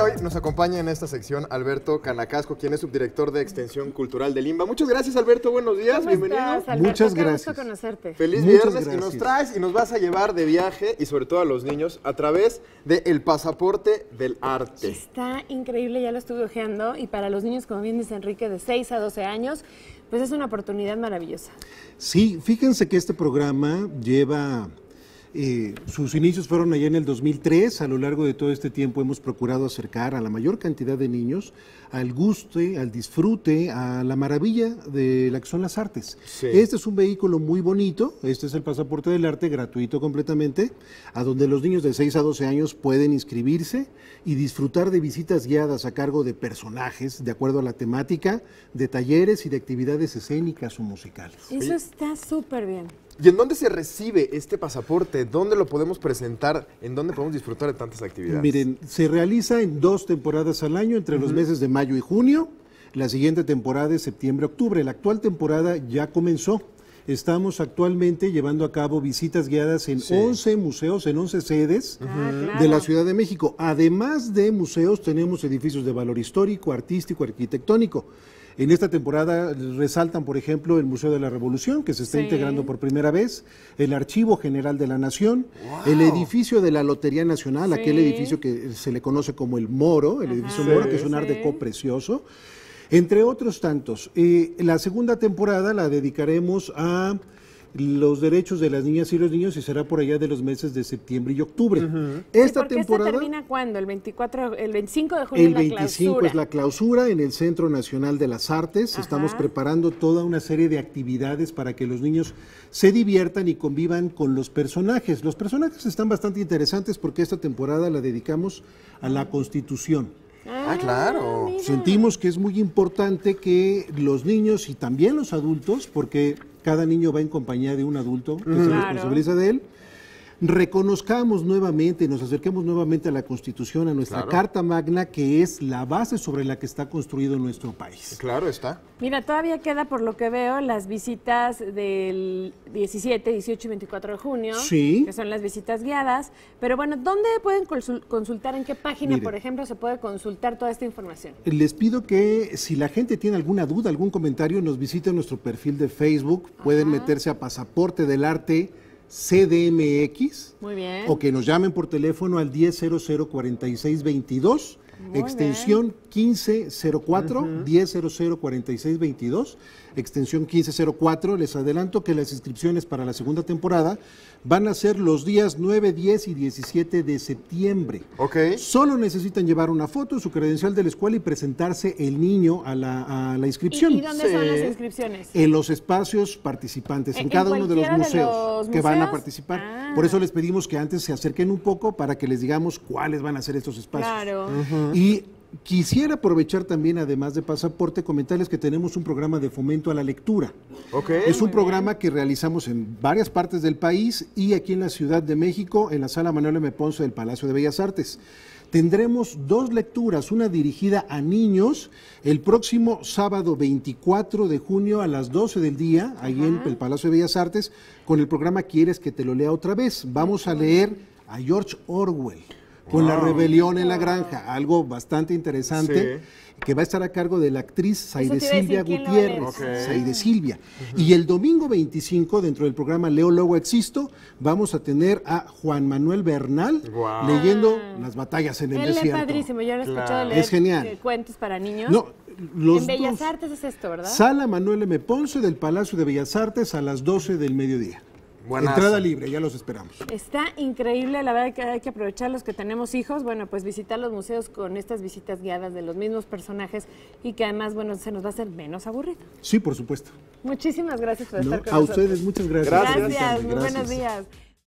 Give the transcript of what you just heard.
hoy nos acompaña en esta sección Alberto Canacasco, quien es subdirector de Extensión Cultural del INBA. Muchas gracias, Alberto, buenos días, ¿Cómo bienvenido. estás, Alberto? Muchas Qué gracias. gusto conocerte. Feliz Muchas viernes gracias. y nos traes y nos vas a llevar de viaje y sobre todo a los niños a través del pasaporte del arte. Está increíble, ya lo estuve ojeando y para los niños, como bien dice Enrique, de 6 a 12 años, pues es una oportunidad maravillosa. Sí, fíjense que este programa lleva, sus inicios fueron allá en el 2003, a lo largo de todo este tiempo hemos procurado acercar a la mayor cantidad de niños al gusto, al disfrute, a la maravilla de la que son las artes. Sí. Este es un vehículo muy bonito, este es el pasaporte del arte, gratuito completamente, a donde los niños de 6 a 12 años pueden inscribirse y disfrutar de visitas guiadas a cargo de personajes, de acuerdo a la temática, de talleres y de actividades escénicas o musicales. Eso está súper bien. ¿Y en dónde se recibe este pasaporte? ¿Dónde lo podemos presentar? ¿En dónde podemos disfrutar de tantas actividades? Miren, se realiza en 2 temporadas al año, entre los meses de mayo y junio. La siguiente temporada es septiembre-octubre. La actual temporada ya comenzó. Estamos actualmente llevando a cabo visitas guiadas en 11 museos, en 11 sedes de la Ciudad de México. Además de museos, tenemos edificios de valor histórico, artístico, arquitectónico. En esta temporada resaltan, por ejemplo, el Museo de la Revolución, que se está integrando por primera vez, el Archivo General de la Nación, el edificio de la Lotería Nacional, aquel edificio que se le conoce como el Moro, el edificio Moro, que es un art déco precioso, entre otros tantos. La segunda temporada la dedicaremos a los derechos de las niñas y los niños y será por allá de los meses de septiembre y octubre. Esta temporada termina cuándo? El 25 de junio el es la 25 clausura. es la clausura en el Centro Nacional de las Artes. Estamos preparando toda una serie de actividades para que los niños se diviertan y convivan con los personajes. Los personajes están bastante interesantes porque esta temporada la dedicamos a la Constitución. Ah, claro. Mira. Sentimos que es muy importante que los niños y también los adultos, porque cada niño va en compañía de un adulto que se responsabiliza de él, reconozcamos nuevamente, nos acerquemos nuevamente a la Constitución, a nuestra Carta Magna, que es la base sobre la que está construido nuestro país. Claro está. Mira, todavía queda, por lo que veo, las visitas del 17, 18 y 24 de junio, Sí. que son las visitas guiadas. Pero bueno, ¿dónde pueden consultar? ¿En qué página, Mire, por ejemplo, se puede consultar toda esta información? Les pido que si la gente tiene alguna duda, algún comentario, nos visite nuestro perfil de Facebook, pueden meterse a Pasaporte del Arte CDMX. Muy bien. O que nos llamen por teléfono al 1000-4622, extensión 1504, 1000-4622, extensión 1504. Les adelanto que las inscripciones para la segunda temporada van a ser los días 9, 10 y 17 de septiembre. Ok. Solo necesitan llevar una foto, su credencial de la escuela y presentarse el niño a la inscripción. ¿Y dónde son las inscripciones? En los espacios participantes, en ¿En cada uno de los cualquiera de museos los que van a museos? participar. Ah. Por eso les pedimos que antes se acerquen un poco para que les digamos cuáles van a ser estos espacios. Claro. Y quisiera aprovechar también, además de pasaporte, comentarles que tenemos un programa de fomento a la lectura. Ok. Es un programa que realizamos en varias partes del país y aquí en la Ciudad de México, en la Sala Manuel M. Ponce del Palacio de Bellas Artes. Tendremos 2 lecturas, una dirigida a niños el próximo sábado 24 de junio a las 12 del día, ahí en el Palacio de Bellas Artes, con el programa ¿Quieres que te lo lea otra vez? Vamos a leer a George Orwell con La rebelión en la granja, algo bastante interesante, que va a estar a cargo de la actriz Zaide te iba a decir, Silvia ¿quién lo va a leer? Gutiérrez. Zaide Silvia. Y el domingo 25, dentro del programa Leo Luego Existo, vamos a tener a Juan Manuel Bernal leyendo Las batallas en el Él es desierto. padrísimo, yo lo he escuchado leer Es genial. cuentos para niños. No, los en Bellas dos. Artes es esto, ¿verdad? Sala Manuel M. Ponce del Palacio de Bellas Artes a las 12 del mediodía. Buenazo. Entrada libre, ya los esperamos. Está increíble, la verdad que hay que aprovechar los que tenemos hijos, bueno, pues visitar los museos con estas visitas guiadas de los mismos personajes y que además, bueno, se nos va a hacer menos aburrido. Sí, por supuesto. Muchísimas gracias por ¿No? estar con A nosotros. ustedes, muchas gracias. Gracias. Gracias, muy Gracias. buenos días.